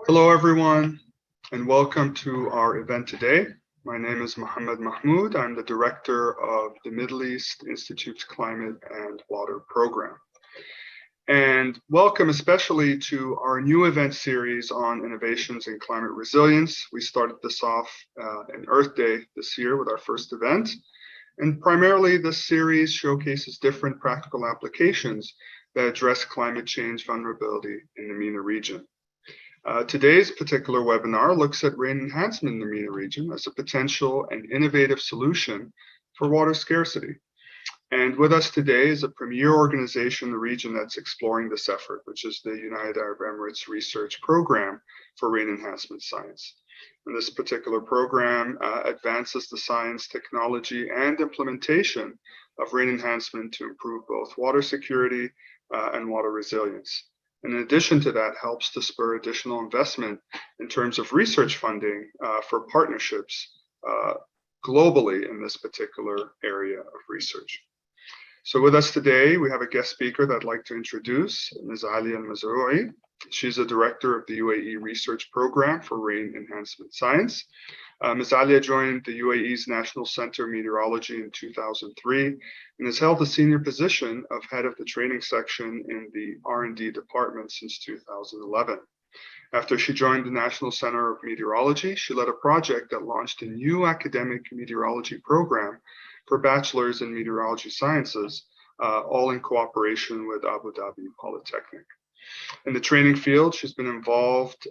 Hello, everyone, and welcome to our event today. My name is Mohammed Mahmoud. I'm the director of the Middle East Institute's Climate and Water Program. And welcome especially to our new event series on innovations in climate resilience. We started this off in Earth Day this year with our first event. And primarily, this series showcases different practical applications that address climate change vulnerability in the MENA region. Today's particular webinar looks at rain enhancement in the MENA region as a potential and innovative solution for water scarcity. And with us today is a premier organization in the region that's exploring this effort, which is the United Arab Emirates Research Program for Rain Enhancement Science. And this particular program advances the science, technology, and implementation of rain enhancement to improve both water security and water resilience. And in addition to that, helps to spur additional investment in terms of research funding for partnerships globally in this particular area of research. So with us today, we have a guest speaker that I'd like to introduce, Ms. Alia Al-Mazroui. She's the director of the UAE Research Program for Rain Enhancement Science. Ms. Alia joined the UAE's National Center of Meteorology in 2003 and has held the senior position of head of the training section in the R&D department since 2011. After she joined the National Center of Meteorology, she led a project that launched a new academic meteorology program for bachelors in meteorology sciences, all in cooperation with Abu Dhabi Polytechnic. In the training field, she's been involved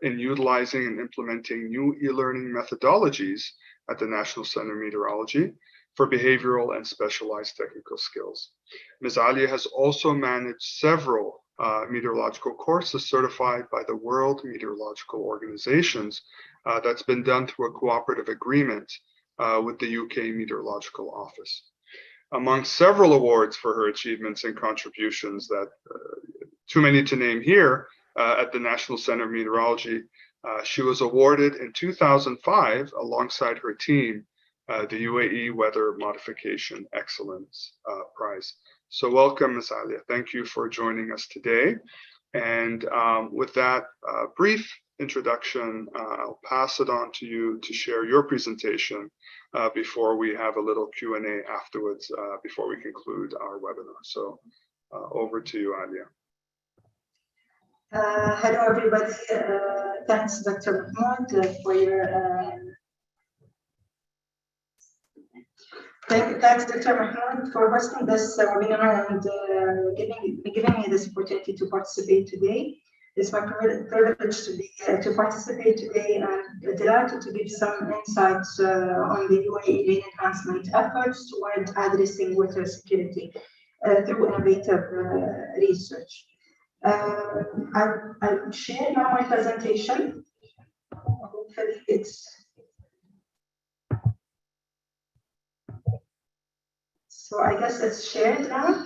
in utilizing and implementing new e-learning methodologies at the National Center of Meteorology for behavioral and specialized technical skills. Ms. Alia has also managed several meteorological courses certified by the World Meteorological Organizations. That's been done through a cooperative agreement with the UK Meteorological Office. Among several awards for her achievements and contributions that too many to name here at the National Center of Meteorology, she was awarded in 2005 alongside her team the UAE Weather Modification Excellence Prize. So welcome, Ms. Alia. Thank you for joining us today. And with that brief introduction, I'll pass it on to you to share your presentation before we have a little Q&A afterwards, before we conclude our webinar. So over to you, Alia. Hello, everybody. Thanks, Dr. Mahmoud, for your thanks, Dr. Mahmoud, for hosting this webinar and giving me this opportunity to participate today. It's my privilege to participate today and delighted to give some insights on the UAE rain enhancement efforts toward addressing water security through innovative research. I'll share now my presentation. Hopefully it's so. I guess it's shared now.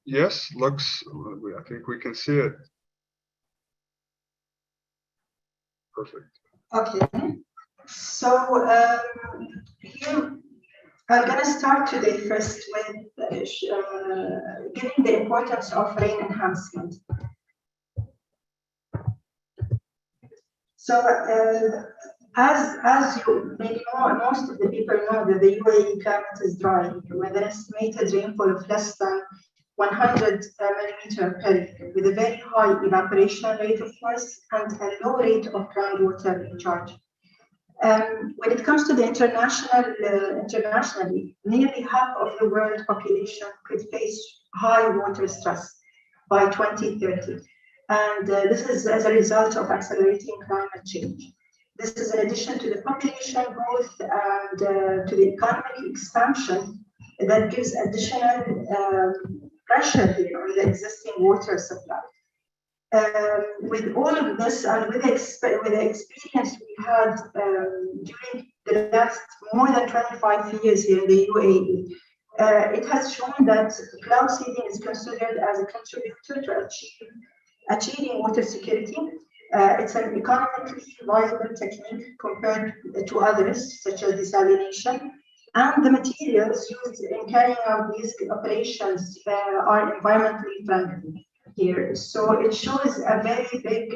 Yes, looks. I think we can see it. Perfect. Okay. So here I'm going to start today first with giving the importance of rain enhancement. So, as you maybe know, most of the people know that the UAE climate is dry, with an estimated rainfall of less than 100 millimeter per year, with a very high evaporation rate, of course, and a low rate of groundwater recharge. When it comes to the internationally, nearly half of the world population could face high water stress by 2030. And this is as a result of accelerating climate change. This is in addition to the population growth and to the economic expansion that gives additional pressure here on the existing water supply. With all of this and with the experience we had during the last more than 25 years here in the UAE, it has shown that cloud seeding is considered as a contributor to achieving water security. It's an economically viable technique compared to others, such as desalination, and the materials used in carrying out these operations are environmentally friendly. here. So it shows a very big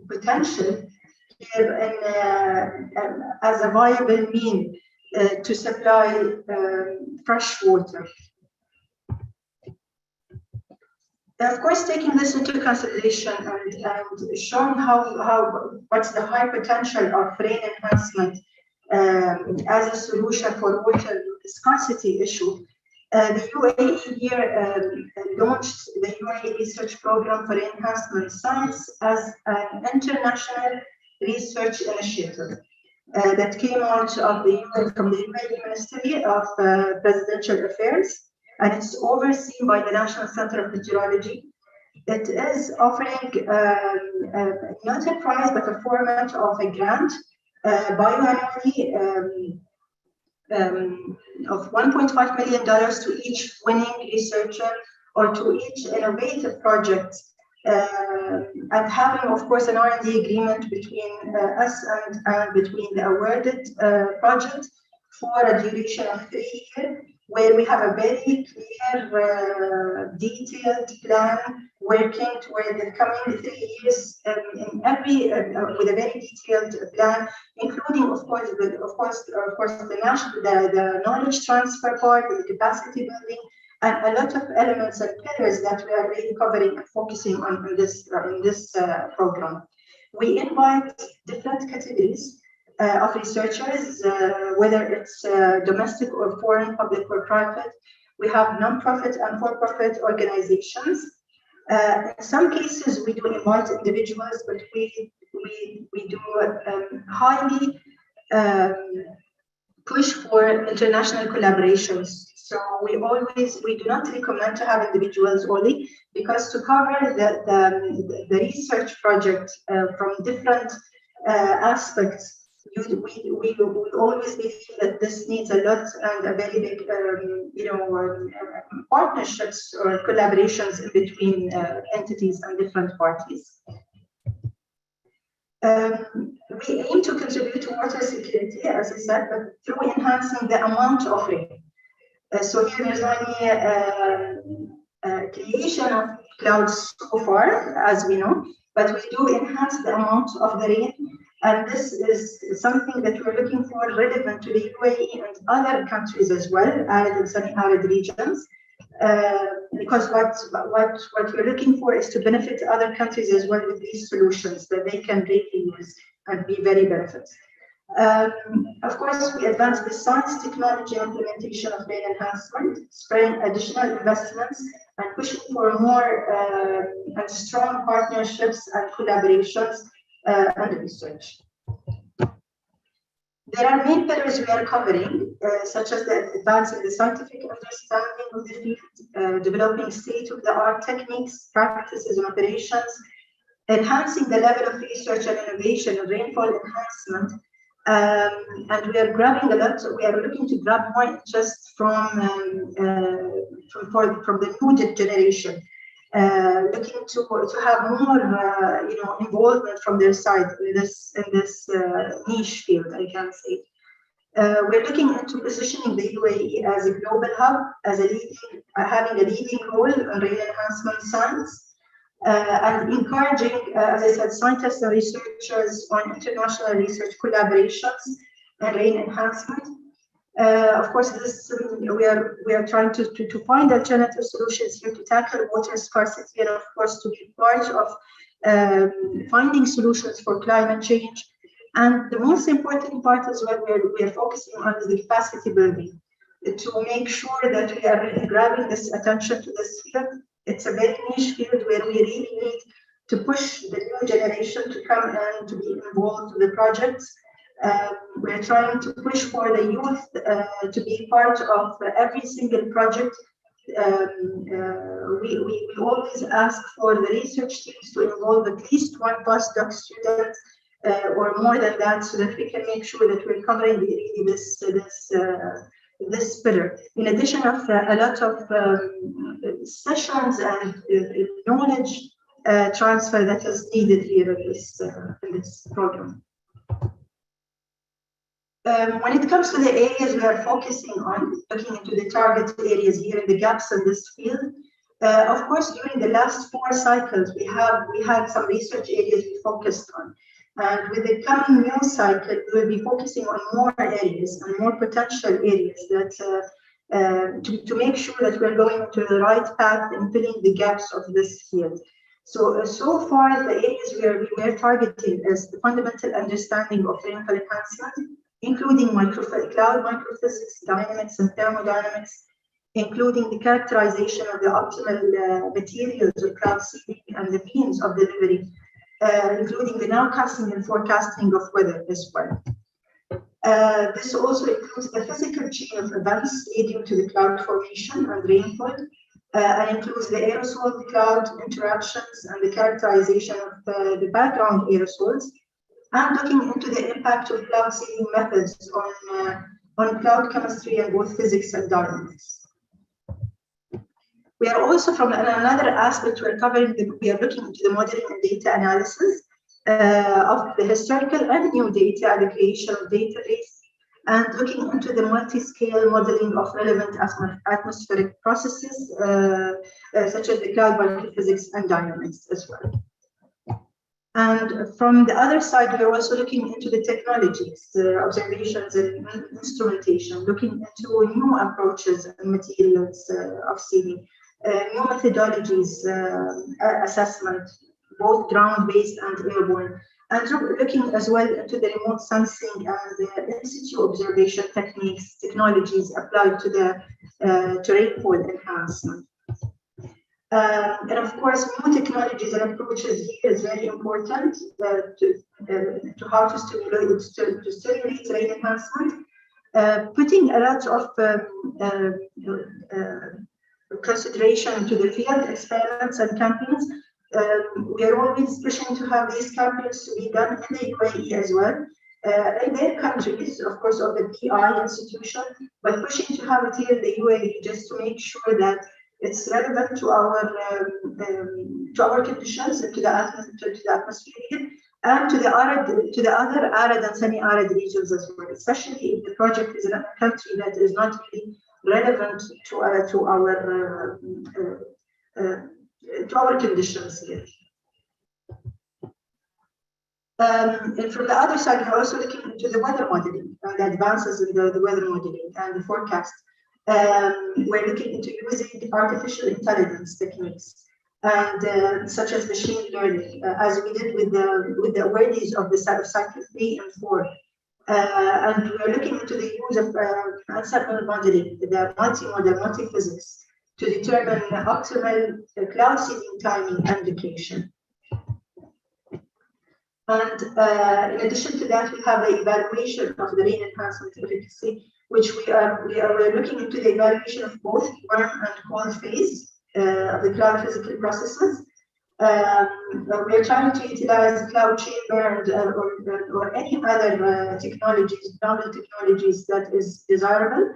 potential here as a viable mean to supply fresh water. Of course, taking this into consideration and showing what's the high potential of rain enhancement as a solution for water scarcity issue, the UAE here launched the UAE Research Program for Enhancement Science as an international research initiative that came out of from the UAE Ministry of Presidential Affairs, and it's overseen by the National Center of Meteorology. It is offering not a prize, but a format of a grant biannually of $1.5 million to each winning researcher or to each innovative project, and having, of course, an R&D agreement between us and between the awarded project for a duration of 3 years, where we have a very clear, detailed plan working toward the coming 3 years in every with a very detailed plan, including, of course, the knowledge transfer part, the capacity building, and a lot of elements and pillars that we are really covering and focusing on in this program. We invite different categories of researchers, whether it's domestic or foreign, public or private. We have non-profit and for-profit organizations. In some cases, we do invite individuals, but we do highly push for international collaborations. So we do not recommend to have individuals only, because to cover the research project from different aspects, we always believe that this needs a lot and a very big, partnerships or collaborations between entities and different parties. We aim to contribute to water security, as I said, but through enhancing the amount of rain. So here there's only creation of clouds so far, as we know, but we do enhance the amount of the rain. And this is something that we're looking for relevant to the UAE and other countries as well, arid and semi-arid regions, because what we're looking for is to benefit other countries as well with these solutions that they can really use and be very beneficial. Of course, we advance the science, technology, implementation of rain enhancement, spreading additional investments, and pushing for more and strong partnerships and collaborations and research. There are main pillars we are covering, such as advancing the scientific understanding of the field, developing state-of-the-art techniques, practices, and operations, enhancing the level of research and innovation in rainfall enhancement, and we are grabbing a lot. We are looking to grab more interest from the new generation. Looking to have more, involvement from their side in this niche field, I can say. We're looking into positioning the UAE as a global hub, as having a leading role in rain enhancement science, and encouraging, as I said, scientists and researchers on international research collaborations and rain enhancement. Of course, we are trying to find alternative solutions here to tackle water scarcity, and of course to be part of finding solutions for climate change. And the most important part is what we are focusing on is the capacity building, to make sure that we are really grabbing this attention to this field. It's a very niche field where we really need to push the new generation to come and to be involved in the projects. We're trying to push for the youth to be part of every single project. We always ask for the research teams to involve at least one postdoc student or more than that, so that we can make sure that we're covering really this pillar. In addition of a lot of sessions and knowledge transfer that is needed here in this program. When it comes to the areas we are focusing on, looking into the target areas here and the gaps in this field, Of course, during the last 4 cycles, we had some research areas we focused on. And with the coming new cycle, we will be focusing on more areas and more potential areas that to make sure that we're going to the right path and filling the gaps of this field. So far, the areas we are targeting is the fundamental understanding of rainfall enhancement, including cloud microphysics, dynamics, and thermodynamics, including the characterization of the optimal materials of cloud seeding and the means of delivery, including the nowcasting and forecasting of weather as well. This also includes the physical chain of events leading to the cloud formation and rainfall, and includes the aerosol cloud interactions and the characterization of the background aerosols, and looking into the impact of cloud seeding methods on cloud chemistry and both physics and dynamics. We are also, from another aspect, we are looking into the modeling and data analysis of the historical and new data and the creation of database, and looking into the multi-scale modeling of relevant atmospheric processes, such as the cloud microphysics and dynamics as well. And from the other side, we are also looking into the technologies, the observations and instrumentation, looking into new approaches and materials of seeding, new methodologies, assessment, both ground-based and airborne, and looking as well into the remote sensing and the in-situ observation technologies applied to the rainfall enhancement. And of course, new technologies and approaches here is very important to how to stimulate rain enhancement, putting a lot of consideration to the field experiments and campaigns. We are always pushing to have these campaigns to be done in the UAE as well, in their countries, of course, of the PI institution, but pushing to have it here in the UAE just to make sure that it's relevant to our conditions and to the atmosphere and to the other arid and semi-arid regions as well, especially if the project is in a country that is not really relevant to our conditions here. And from the other side, we're also looking into the weather modeling and the advances in the weather modeling and the forecast. We're looking into using artificial intelligence techniques and such as machine learning, as we did with the awaredees of the cycle 3 and 4. And we're looking into the use of ensemble modeling, the multi-model, multi-physics, to determine optimal cloud seeding timing and location. And in addition to that, we have the evaluation of the rain enhancement efficacy, which we're looking into the evaluation of both warm and cold phase of the cloud physical processes. We're trying to utilize cloud chamber or any other technologies, novel technologies that is desirable,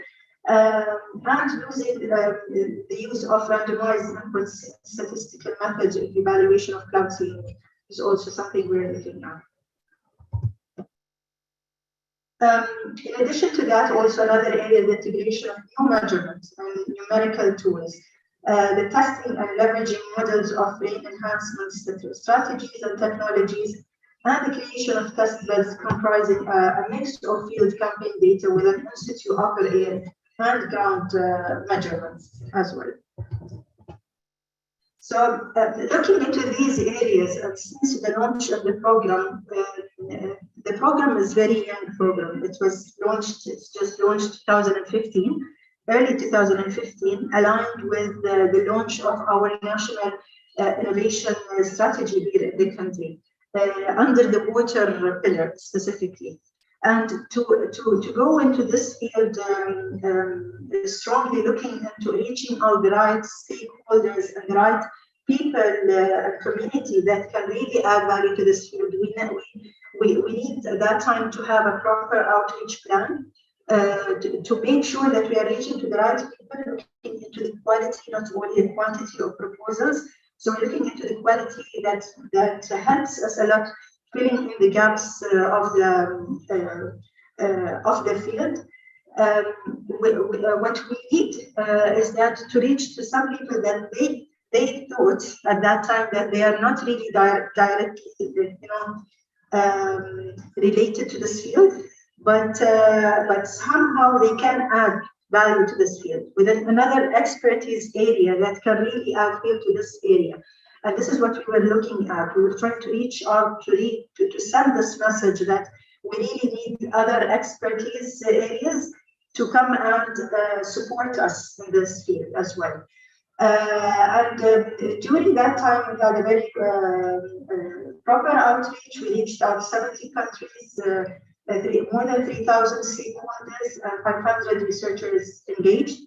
and using the use of randomized input statistical methods of evaluation of cloud seeding is also something we're looking at. In addition to that, also another area is the integration of new measurements and numerical tools, the testing and leveraging models of rain enhancement strategies and technologies, and the creation of test beds comprising a mix of field campaign data with an in-situ upper air and ground measurements as well. So looking into these areas, and since the launch of the program is a very young program. It was launched, it's just launched 2015, early 2015, aligned with the launch of our national innovation strategy here in the country, under the water pillar specifically. And to go into this field, strongly looking into reaching out the right stakeholders and the right people and community that can really add value to this field, we need at that time to have a proper outreach plan to make sure that we are reaching to the right people, looking into the quality, not only the quantity of proposals. So looking into the quality that helps us a lot, filling in the gaps of the field. What we need is that to reach to some people that they thought at that time that they are not really directly, related to this field, but somehow they can add value to this field with another expertise area that can really add value to this area. And this is what we were looking at. We were trying to reach out to send this message that we really need other expertise areas to come and support us in this field as well. During that time, we had a very proper outreach. We reached out 70 countries, more than 3,000 stakeholders, and 500 researchers engaged.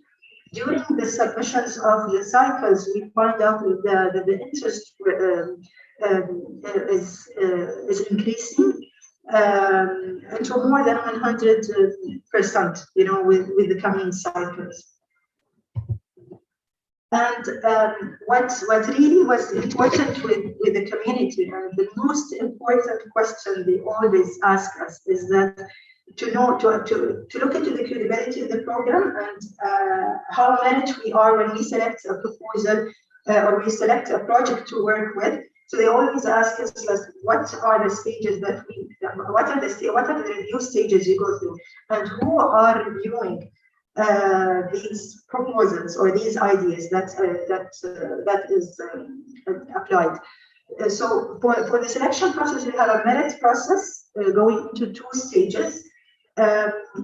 During the submissions of the cycles, we find out that the interest is increasing to more than 100%, with the coming cycles. And what really was important with the community, and the most important question they always ask us, is that to look into the credibility of the program and how merit we are when we select a proposal or we select a project to work with. So they always ask us, what are the stages that what are the review stages you go through, and who are reviewing these proposals or these ideas that is applied. So for the selection process, we have a merit process going into 2 stages.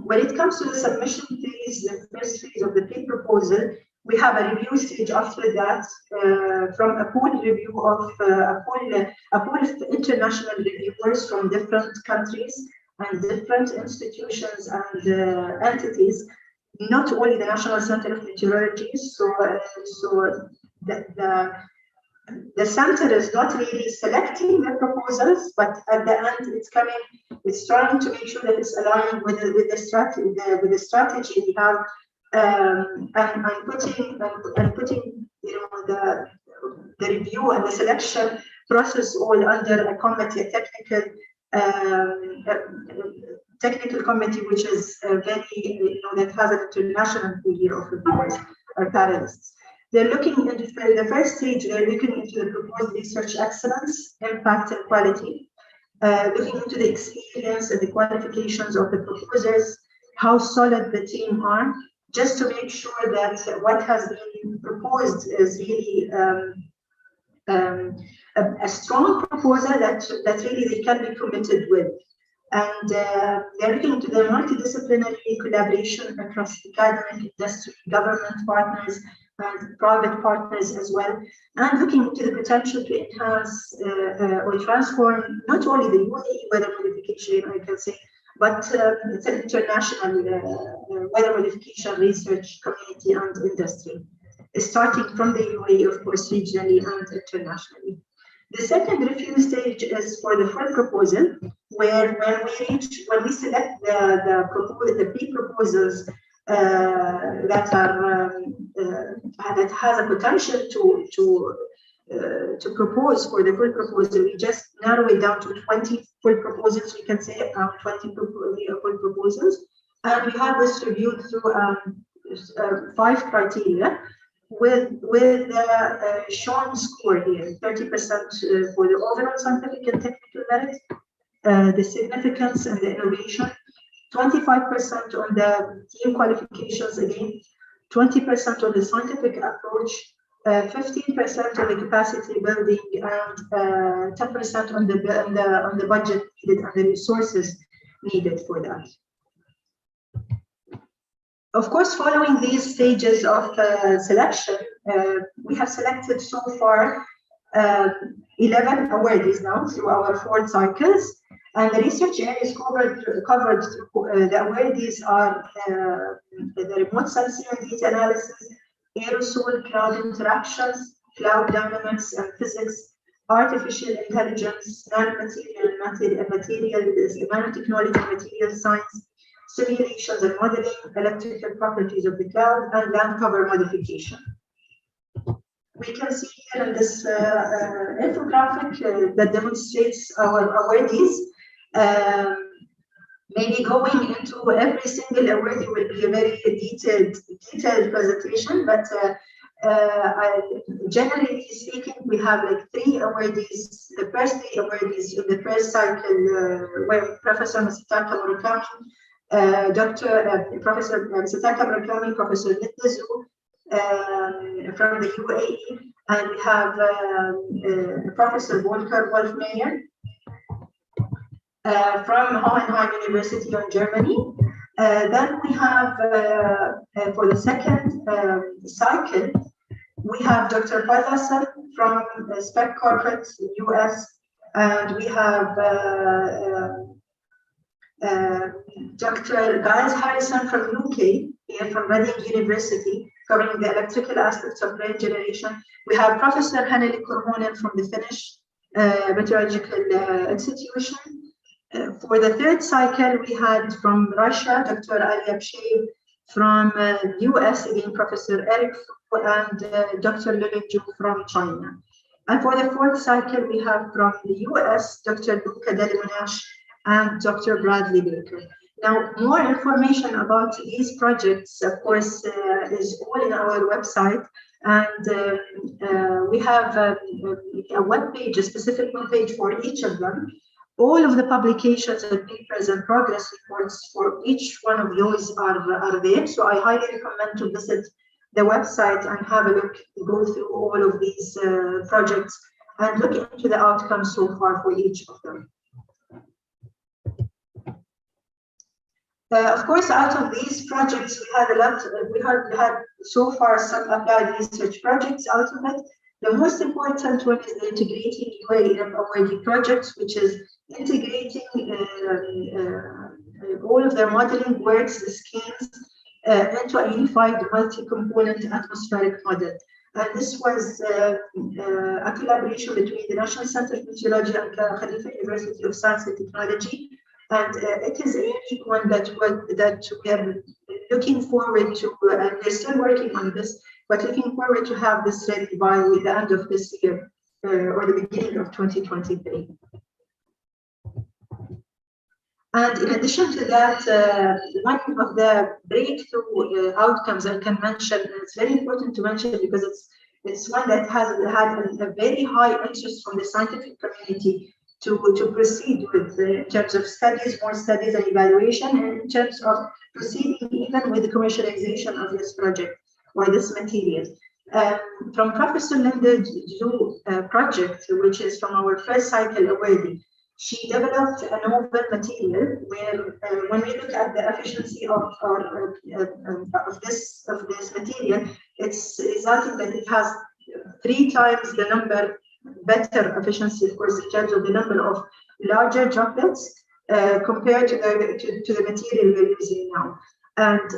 When it comes to the submission phase, the first phase of the pre-proposal, we have a review stage after that, from a pool review of a pool of international reviewers from different countries and different institutions and entities. Not only the National Center of Meteorology, so the center is not really selecting the proposals, but at the end it's trying to make sure that it's aligned with the strategy we have, and putting the review and the selection process all under a committee, a technical committee, which is very, that has an international pool of reviewers or panelists. They're looking into the first stage. They're looking into the proposed research excellence, impact, and quality. Looking into the experience and the qualifications of the proposers, how solid the team are, just to make sure that what has been proposed is really a strong proposal that really they can be committed with. And they're looking into the multidisciplinary collaboration across academic, industry, government partners, and private partners as well, and looking into the potential to enhance or transform not only the UAE weather modification, I can say, but it's an international weather modification research community and industry, starting from the UAE, of course, regionally and internationally. The second review stage is for the full proposal, where when we select the pre-proposals that has a potential to propose for the full proposal, we just narrow it down to 20 full proposals. We can say around 20 full proposals, and we have this reviewed through 5 criteria, with shown score here: 30% for the overall scientific and technical merit, the significance and the innovation, 25% on the team qualifications again, 20% on the scientific approach, 15% on the capacity building, and 10% on the budget needed and the resources needed for that. Of course, following these stages of selection, we have selected so far 11 awardees now through our 4 cycles, and the research areas covered through the awardees are the remote sensing and data analysis, aerosol cloud interactions, cloud dynamics and physics, artificial intelligence, nanomaterial, nanotechnology, material science, simulations and modeling, electrical properties of the cloud, and land cover modification. We can see here in this infographic that demonstrates our awardees. Maybe going into every single awardee will be a very detailed presentation, but Generally speaking, we have like 3 awardees. The first 3 awardees in the first cycle were Professor Msitaka Murakami, Professor Msitaka Murakami, Professor Niddazu from the UAE, and we have Professor Volker Wolfmeyer from Hohenheim University in Germany. Then we have, for the second cycle, we have Dr. Balasa from Spec Corporate US, and we have Dr. Giles Harrison from UK, here from Reading University, covering the electrical aspects of brain generation. We have Professor Hanneli Korhonen from the Finnish Meteorological Institution. For the third cycle, we had from Russia, Dr. Ali Abshev, from US, again, Professor Eric Fu, and Dr. Liliju from China. And for the fourth cycle, we have from the US, Dr. Luca Delimonash and Dr. Bradley Baker. Now, more information about these projects, of course, is all in our website. And we have a web page, a specific web page for each of them. All of the publications and papers and progress reports for each one of those are there. So I highly recommend to visit the website and have a look, go through all of these projects and look into the outcomes so far for each of them. Of course, out of these projects, we had a lot, we had so far some applied research projects out of it. The most important one is the Integrating UAEREP Awardee projects, which is integrating all of their modeling works, the schemes, into a unified multi-component atmospheric model. And this was a collaboration between the National Center for Meteorology and Khalifa University of Science and Technology. And it is a unique one that we are looking forward to, and they're still working on this, but looking forward to have this ready by the end of this year or the beginning of 2023. And in addition to that, one of the breakthrough outcomes I can mention, and it's very important to mention because it's one that has had a very high interest from the scientific community to proceed with in terms of studies, more studies and evaluation, and in terms of proceeding even with the commercialization of this project or this material. From Professor Linda Zhu project, which is from our first cycle awardee, she developed a novel material where when we look at the efficiency of this material, it's resulting that it has 3 times the number better efficiency, of course, in terms of the number of larger droplets compared to the material we're using now. And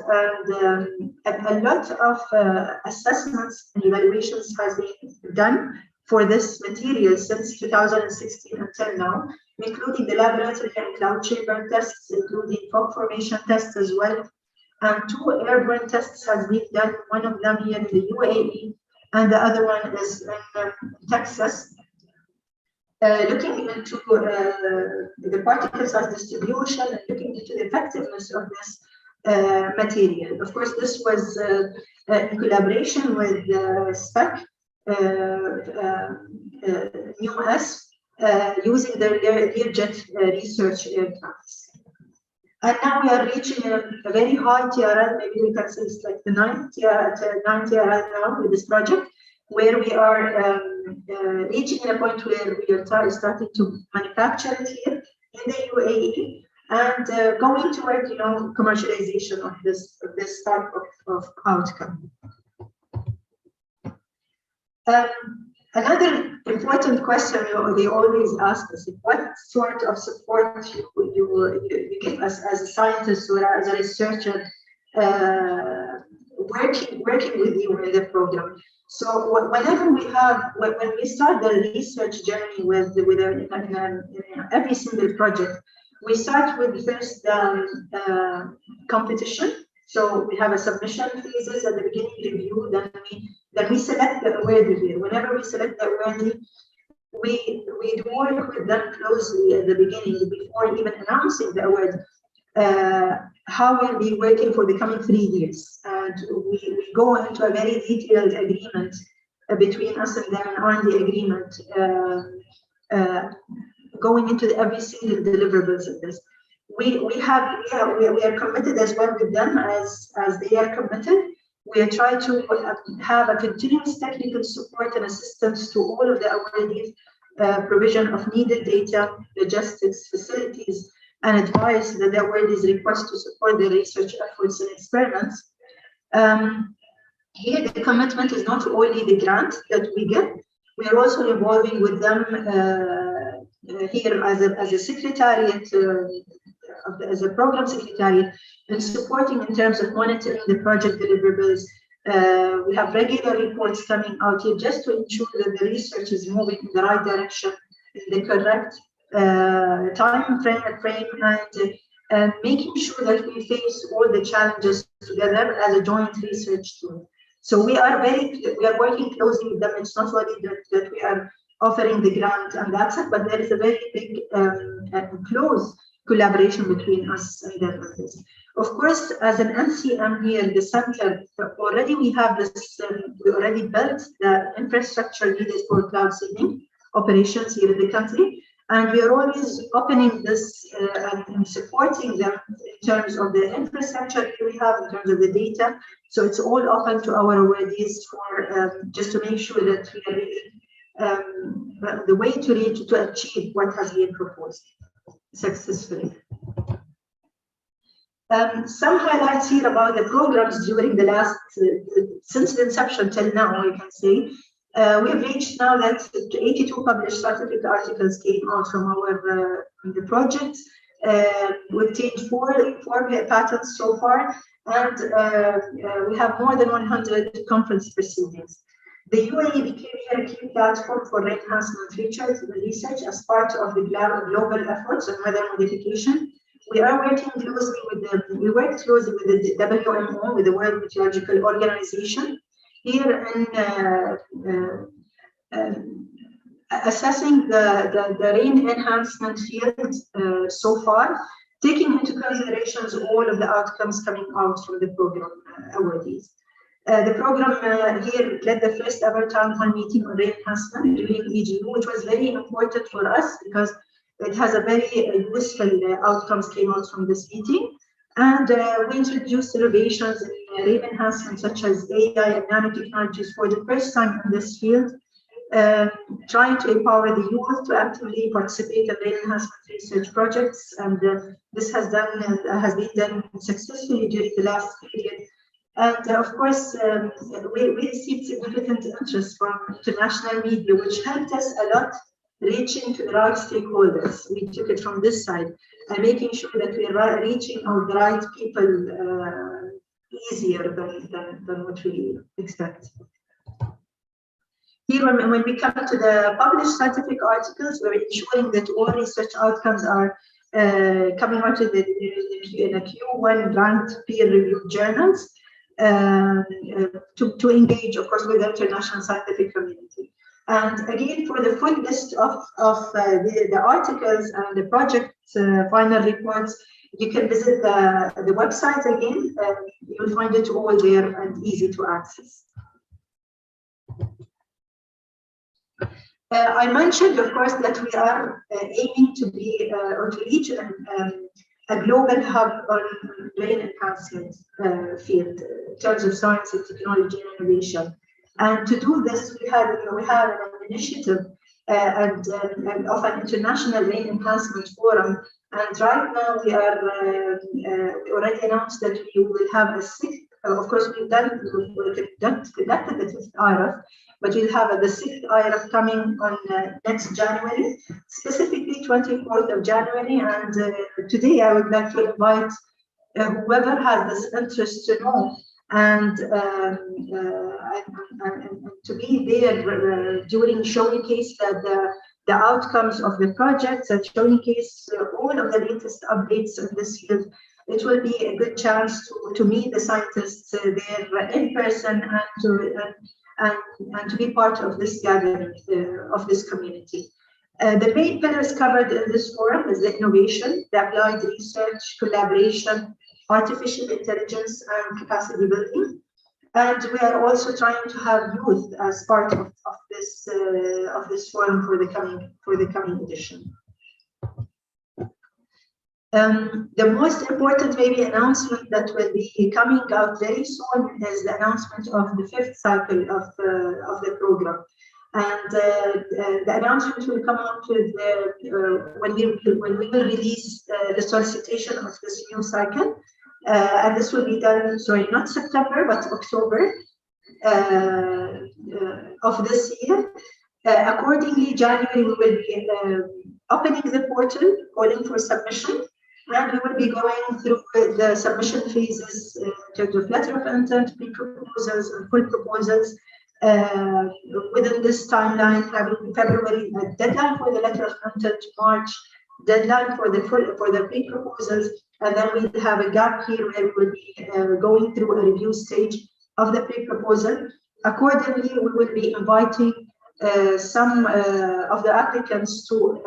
a lot of assessments and evaluations has been done for this material since 2016 until now, including the laboratory and cloud chamber tests, including fog formation tests as well. And 2 airborne tests has been done, one of them here in the UAE, and the other one is in Texas, looking into the particle size distribution and looking into the effectiveness of this material. Of course, this was in collaboration with SPEC, US, using their Learjet research aircrafts. And now we are reaching a very high TRL, maybe we can say it's like the 9 TRL now with this project, where we are reaching a point where we are starting to manufacture it here in the UAE and going toward, commercialization of this type of outcome. Another important question they always ask us is what sort of support you give us as a scientist or as a researcher working with you in the program. So whenever when we start the research journey with every single project, we start with first competition. So we have a submission phases at the beginning review, then we select the awardee here. Whenever we select the awardee, we work with them closely at the beginning before even announcing the award. how we'll be working for the coming 3 years. And we go into a very detailed agreement between us and them, an R&D agreement, going into every single deliverables of this. We are committed as well with them as they are committed. We are trying to have a continuous technical support and assistance to all of the awardees, provision of needed data, logistics, facilities, and advice that the awardees request to support their research efforts and experiments. Here, the commitment is not only the grant that we get, we are also involving with them here as a secretariat, as a program secretariat, and supporting in terms of monitoring the project deliverables. We have regular reports coming out here just to ensure that the research is moving in the right direction, in the correct time frame, and making sure that we face all the challenges together as a joint research team. So we are working closely with them. It's not only that we are offering the grant and that's it, but there is a very big and close collaboration between us and them. Of course, as an NCM here in the center, already we have this, we already built the infrastructure needed for cloud seeding operations here in the country. And we are always opening this and supporting them in terms of the infrastructure we have, in terms of the data. So it's all open to our awardees for just to make sure that we are really the way to achieve what has been proposed successfully. Some highlights here about the programs during the last, since the inception till now, I can say. We've reached now that 82 published scientific articles came out from our the project. We've obtained four patents so far, and we have more than 100 conference proceedings. The UAE became a key platform for enhancement research as part of the global efforts on weather modification. We are working closely with we work closely with the WMO, with the World Meteorological Organization, here in assessing the rain enhancement field so far, taking into considerations all of the outcomes coming out from the program awardees. The program here led the first ever town hall meeting on rain enhancement during EGU, which was very important for us because it has a very useful outcomes came out from this meeting. And we introduced innovations in rain enhancement such as AI and nanotechnologies for the first time in this field, trying to empower the youth to actively participate in rain enhancement research projects. And this has been done successfully during the last period. And of course, we received significant interest from international media, which helped us a lot reaching to the right stakeholders. We took it from this side and making sure that we are reaching out the right people easier than what we expect. Here, when we come to the published scientific articles, we're ensuring that all research outcomes are coming out in a Q1 ranked peer-reviewed journals to engage, of course, with the international scientific community. And again, for the full list of the articles and the project final reports, you can visit the website again. You'll find it all there and easy to access. I mentioned, of course, that we are aiming to be or to reach a global hub on rain enhancement field in terms of science and technology and innovation. And to do this, we have an initiative of an international rain enhancement forum. And right now we already announced that we will have a sixth. Of course, we've conducted the fifth IREP, but we'll have the sixth IREP coming on next January, specifically 24th of January. And today I would like to invite whoever has this interest to know and to be there during showcase the outcomes of the projects and showcase all of the latest updates in this field. It will be a good chance to meet the scientists there in person and to be part of this gathering of this community. The main pillars covered in this forum is the innovation, the applied research, collaboration, artificial intelligence, and capacity building. And we are also trying to have youth as part of this forum for the coming edition. The most important maybe announcement that will be coming out very soon is the announcement of the 5th cycle of the program. And the announcement will come out with when we will release the solicitation of this new cycle. And this will be done, sorry, not September, but October of this year. Accordingly, January, we will be opening the portal, calling for submission, and we will be going through the submission phases in terms of letter of intent, pre-proposals, and full proposals. Within this timeline, February, the deadline for the letter of intent, March, deadline for the pre-proposals, and then we have a gap here where we will be going through a review stage of the pre-proposal. Accordingly, we will be inviting some of the applicants to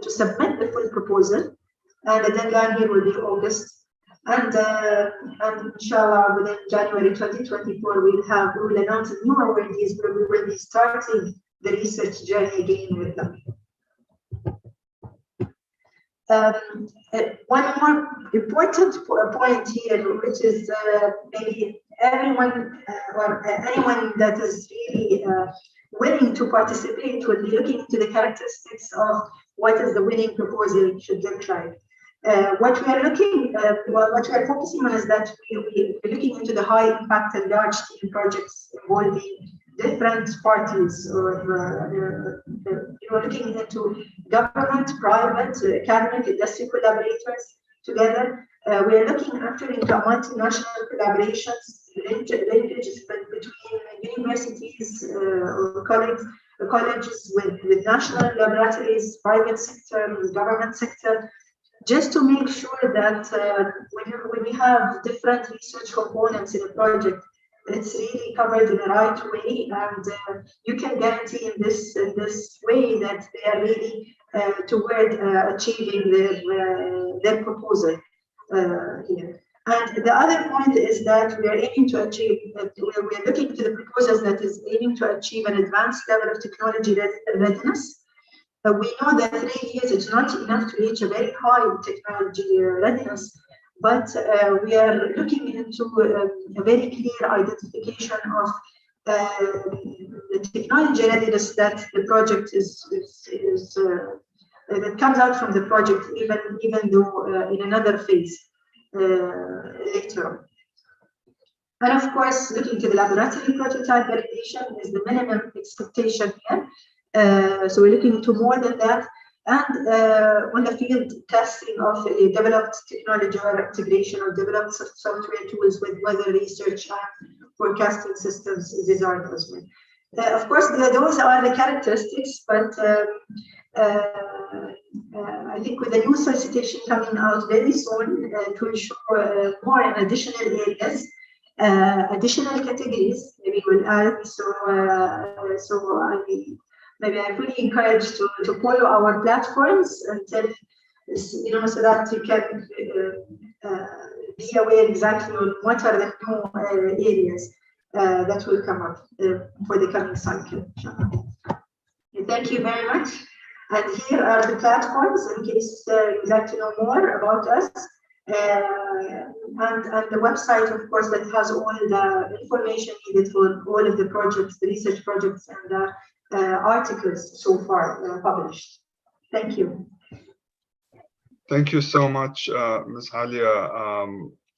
submit the full proposal, and the deadline here will be August. And inshallah, within January 2024, we will announce new awardees, where we will be starting the research journey again with them. One more important point here, which is maybe everyone or anyone that is really willing to participate will be looking into the characteristics of what is the winning proposal should look like. What we are focusing on is that we're looking into the high impact and large scale projects involving different parties, or we're looking into government, private, academic, industry collaborators together. We are looking actually into multinational collaborations, linkages between universities or colleges with national laboratories, private sector, government sector, just to make sure that when we have different research components in a project, it's really covered in the right way, and you can guarantee in this way that they are really toward achieving their proposal here. And the other point is that we are aiming to achieve, we are looking to the proposals that is aiming to achieve an advanced level of technology readiness. We know that 3 years is not enough to reach a very high technology readiness, but we are looking into a very clear identification of the technology readiness that the project that comes out from the project, even though in another phase later on. And of course, looking to the laboratory prototype validation is the minimum expectation here. So we're looking into more than that, and on the field testing of developed technology or integration of developed software tools with weather research and forecasting systems designed as well. Of course, those are the characteristics, but I think with the new solicitation coming out very soon, it will show more in additional areas, additional categories. Maybe we'll add. Maybe I fully encourage to follow our platforms until, so that you can be aware exactly on what are the new areas that will come up for the coming cycle. Thank you very much. And here are the platforms in case you'd like to know more about us. And the website, of course, that has all the information needed for all of the projects, the research projects, and the articles so far published. Thank you. Thank you so much, Ms. Halia,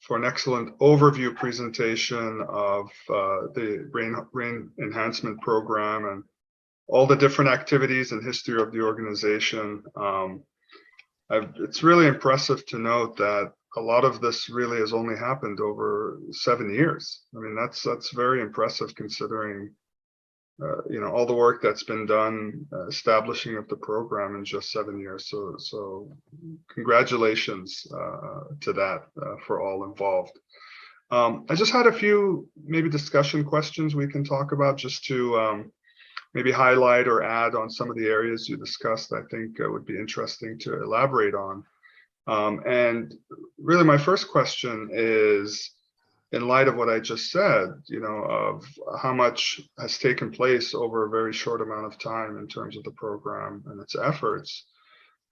for an excellent overview presentation of the brain enhancement program and all the different activities and history of the organization. It's really impressive to note that a lot of this really has only happened over 7 years. I mean, that's very impressive considering all the work that's been done establishing of the program in just 7 years. So congratulations to that for all involved. I just had a few maybe discussion questions we can talk about just to maybe highlight or add on some of the areas you discussed, I think would be interesting to elaborate on. And really my first question is, in light of what I just said, of how much has taken place over a very short amount of time in terms of the program and its efforts,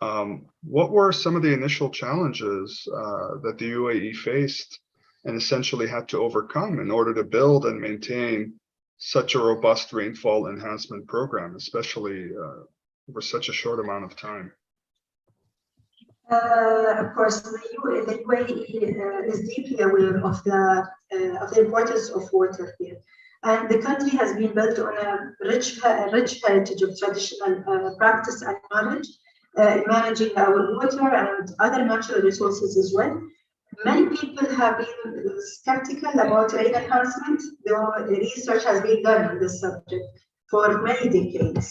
what were some of the initial challenges that the UAE faced and essentially had to overcome in order to build and maintain such a robust rainfall enhancement program, especially over such a short amount of time? Of course, the UAE is deeply aware of the importance of water here, and the country has been built on a rich heritage of traditional practice and knowledge in managing our water and other natural resources as well. Many people have been skeptical about rain enhancement, though research has been done on this subject for many decades.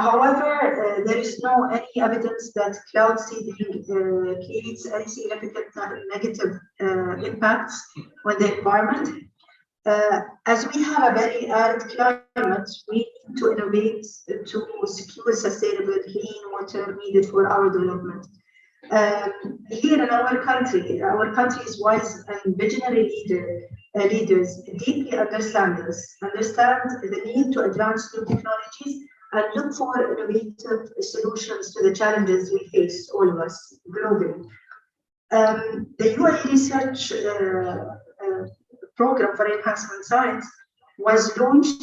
However, there is no any evidence that cloud seeding creates any significant negative impacts on the environment. As we have a very arid climate, we need to innovate to secure sustainable clean water needed for our development. Here in our country's wise and visionary leaders deeply understand the need to advance new technologies and look for innovative solutions to the challenges we face, all of us, globally. The UAE research program for enhancement science was launched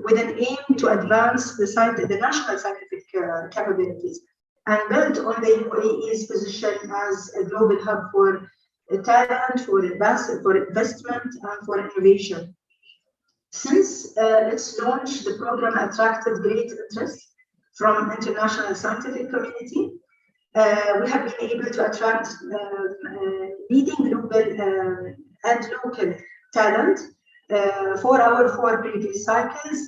with an aim to advance the national scientific capabilities and build on the UAE's position as a global hub for talent, for investment, and for innovation. Since its launch, the program attracted great interest from international scientific community. We have been able to attract leading global and local talent for our 4 previous cycles.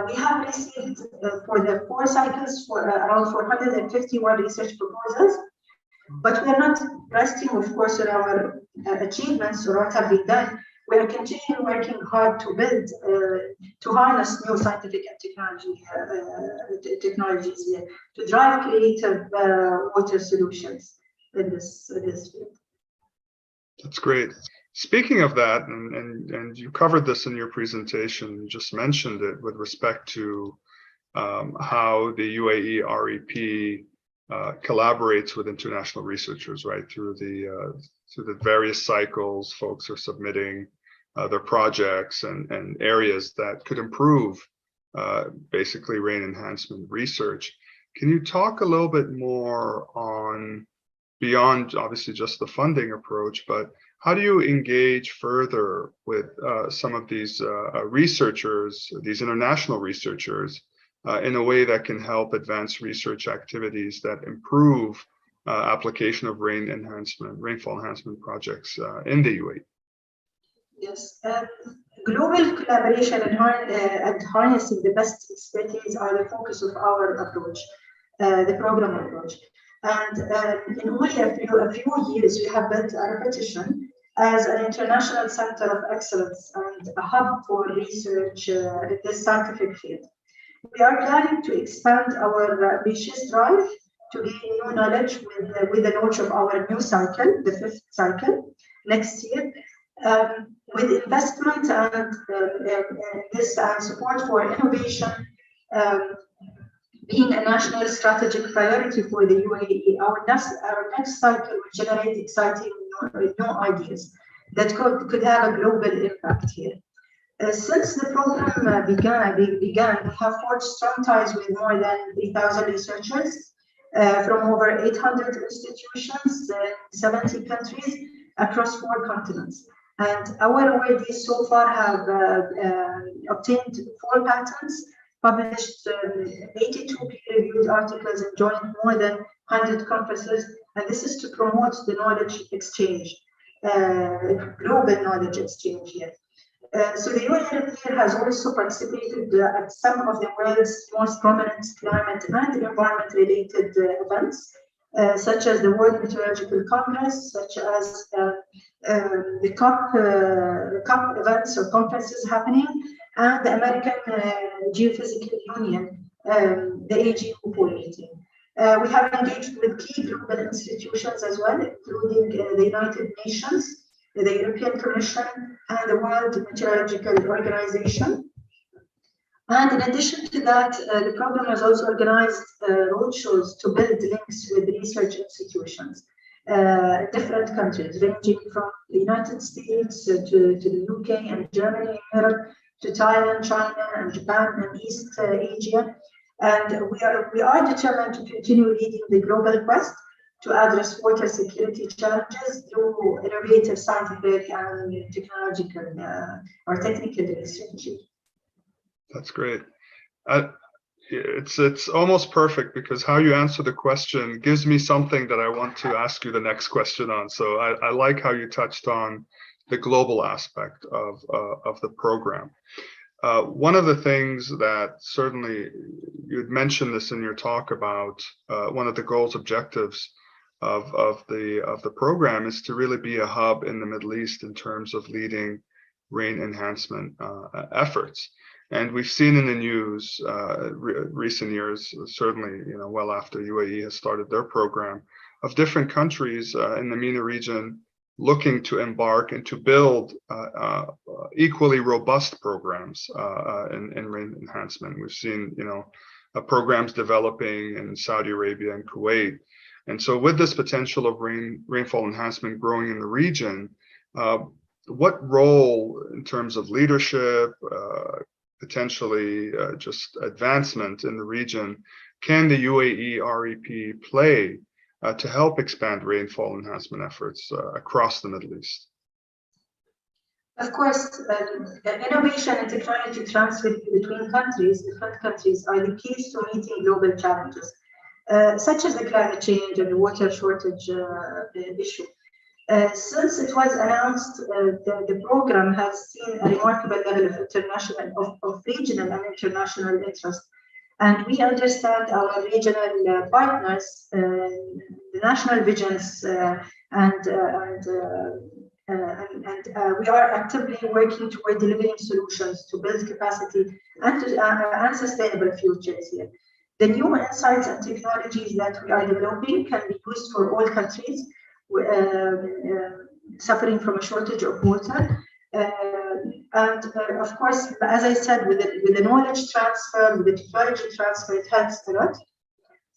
We have received for the 4 cycles for around 451 research proposals, but we are not resting, of course, on our achievements or what have we done. We are continuing working hard to build, to harness new scientific and technologies here, to drive creative water solutions in this field. That's great. Speaking of that, and you covered this in your presentation, you just mentioned it with respect to how the UAEREP collaborates with international researchers, right? Through the various cycles, folks are submitting their projects and areas that could improve basically rain enhancement research. Can you talk a little bit more on, beyond obviously just the funding approach, but how do you engage further with some of these researchers, these international researchers, in a way that can help advance research activities that improve application of rainfall enhancement projects in the UAE? Yes, global collaboration and harnessing the best expertise are the focus of our approach, the program approach. And in only a few years, we have built a reputation as an international center of excellence and a hub for research in this scientific field. We are planning to expand our ambitious drive to gain new knowledge with the launch of our new cycle, the 5th cycle, next year, with investment and this support for innovation being a national strategic priority for the UAE. Our next cycle will generate exciting new ideas that could have a global impact here. Since the program began, we have forged strong ties with more than 3,000 researchers from over 800 institutions in 70 countries across 4 continents. And our awardees so far have obtained 4 patents, published 82 peer-reviewed articles, and joined more than 100 conferences. And this is to promote the knowledge exchange, global knowledge exchange here. So the UAE has also participated at some of the world's most prominent climate and environment-related events, such as the World Meteorological Congress, such as the COP events or conferences happening, and the American Geophysical Union, the AGU meeting. We have engaged with key global institutions as well, including the United Nations, the European Commission, and the World Meteorological Organization. And in addition to that, the program has also organized roadshows to build links with research institutions, different countries, ranging from the United States to the UK and Germany and Europe, to Thailand, China, and Japan, and East Asia. And we are determined to continue leading the global quest to address water security challenges through innovative scientific and technological or technical research. That's great. It's almost perfect, because how you answer the question gives me something that I want to ask you the next question on. So I like how you touched on the global aspect of the program. One of the things that certainly you had mentioned this in your talk about one of the goals, objectives of the program is to really be a hub in the Middle East in terms of leading rain enhancement efforts. And we've seen in the news recent years, certainly, well after UAE has started their program, of different countries in the MENA region looking to embark and to build equally robust programs in rain enhancement. We've seen, programs developing in Saudi Arabia and Kuwait. And so with this potential of rainfall enhancement growing in the region, what role in terms of leadership, potentially just advancement in the region, can the UAEREP play to help expand rainfall enhancement efforts across the Middle East? Of course, innovation and technology transfer between countries, different countries, are the keys to meeting global challenges, such as the climate change and the water shortage issue. Since it was announced, the program has seen a remarkable level of regional and international interest. And we understand our regional partners, the national visions, and we are actively working toward delivering solutions to build capacity and sustainable futures here. The new insights and technologies that we are developing can be used for all countries suffering from a shortage of water. And of course, as I said, with the knowledge transfer, with the technology transfer, it helps a lot.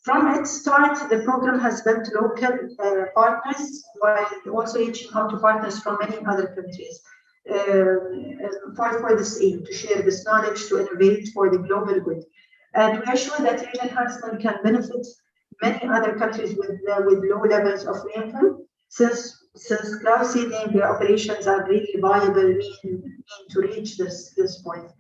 From its start, the program has built local partners, while also reaching out to partners from many other countries for this aim, to share this knowledge, to innovate for the global good. And we are sure that rain enhancement can benefit many other countries with low levels of rainfall, since cloud seeding operations are really viable mean to reach this point.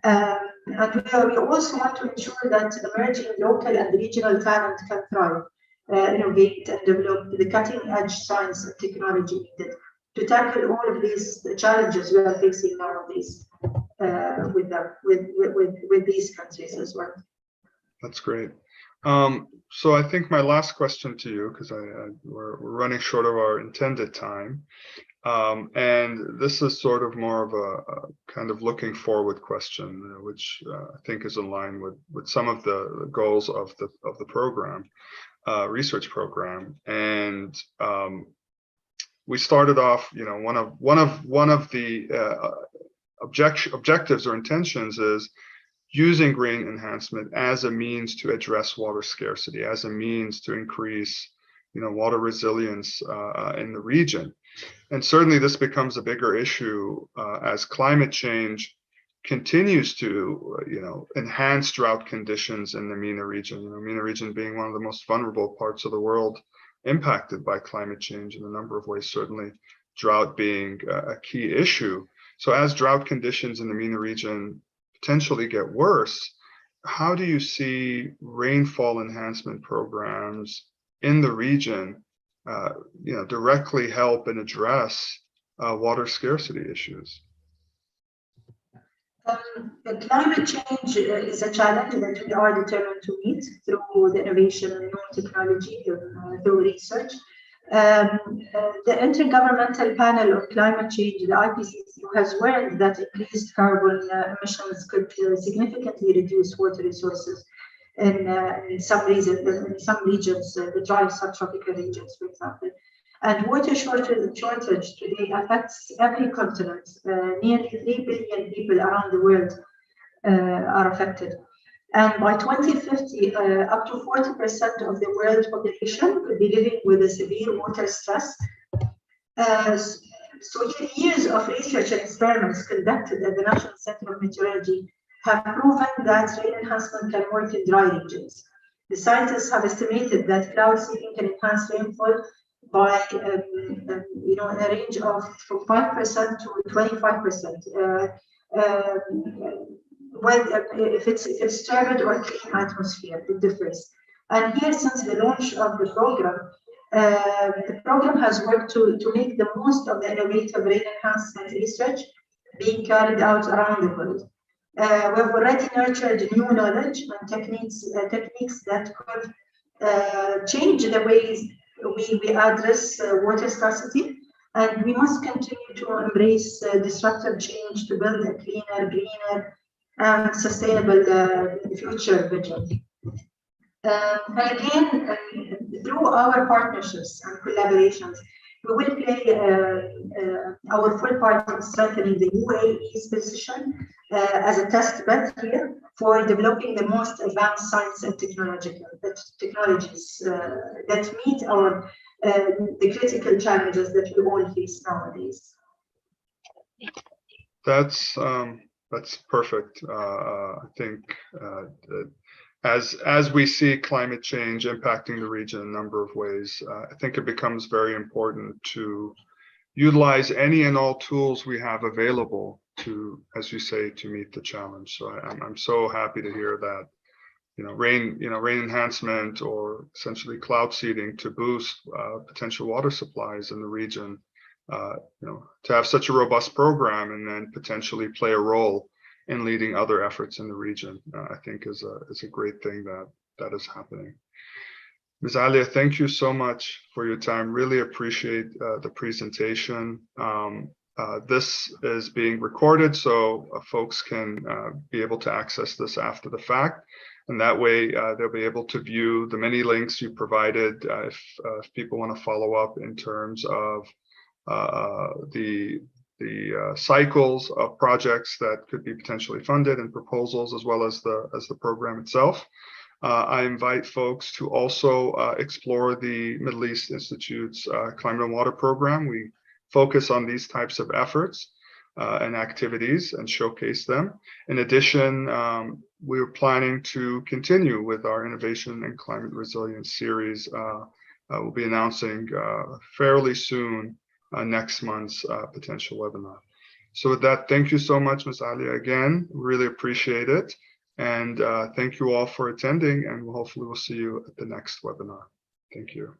And we also want to ensure that emerging local and regional talent can thrive, innovate, and develop the cutting-edge science and technology needed to tackle all of these challenges we are facing nowadays with these countries as well. That's great. So I think my last question to you, because we're running short of our intended time, and this is sort of more of a kind of looking forward question, which I think is in line with some of the goals of the program, research program. And we started off, one of the objectives or intentions is using rain enhancement as a means to address water scarcity, as a means to increase, water resilience in the region. And certainly this becomes a bigger issue as climate change continues to, enhance drought conditions in the MENA region. MENA region being one of the most vulnerable parts of the world impacted by climate change in a number of ways, certainly drought being a key issue. So as drought conditions in the MENA region potentially get worse, how do you see rainfall enhancement programs in the region, directly help and address water scarcity issues? Climate change is a challenge that we are determined to meet through the innovation and new technology, through research. The Intergovernmental Panel on Climate Change, the IPCC, has warned that increased carbon emissions could significantly reduce water resources in some regions, the dry subtropical regions, for example. And water shortage today affects every continent. Nearly 3 billion people around the world are affected. And by 2050, up to 40% of the world population could be living with a severe water stress. So years of research and experiments conducted at the National Center of Meteorology have proven that rain enhancement can work in dry regions. The scientists have estimated that cloud seeding can enhance rainfall by in a range of from 5% to 25%. If it's turbid or clean atmosphere, it differs. And here, since the launch of the program has worked to make the most of the innovative rain enhancement research being carried out around the world. We have already nurtured new knowledge and techniques that could change the ways we address water scarcity, and we must continue to embrace disruptive change to build a cleaner, greener, and sustainable future vision. And again, through our partnerships and collaborations, we will play our full part in strengthening the UAE's position as a test bed here for developing the most advanced science and technologies that meet the critical challenges that we all face nowadays. That's perfect. I think as we see climate change impacting the region in a number of ways, I think it becomes very important to utilize any and all tools we have available to, as you say, to meet the challenge. So I'm so happy to hear that, rain enhancement or essentially cloud seeding to boost potential water supplies in the region. To have such a robust program and then potentially play a role in leading other efforts in the region, I think is a great thing that is happening. Ms. Alia, thank you so much for your time. Really appreciate the presentation. This is being recorded, so folks can be able to access this after the fact. And that way they'll be able to view the many links you provided if people want to follow up in terms of the cycles of projects that could be potentially funded and proposals, as well as the program itself. I invite folks to also explore the Middle East Institute's Climate and Water Program. We focus on these types of efforts and activities and showcase them. In addition, we're planning to continue with our Innovation and Climate Resilience series. We'll be announcing fairly soon next month's potential webinar. So with that, thank you so much, Ms. Alia, again, really appreciate it. And thank you all for attending, and hopefully we'll see you at the next webinar. Thank you.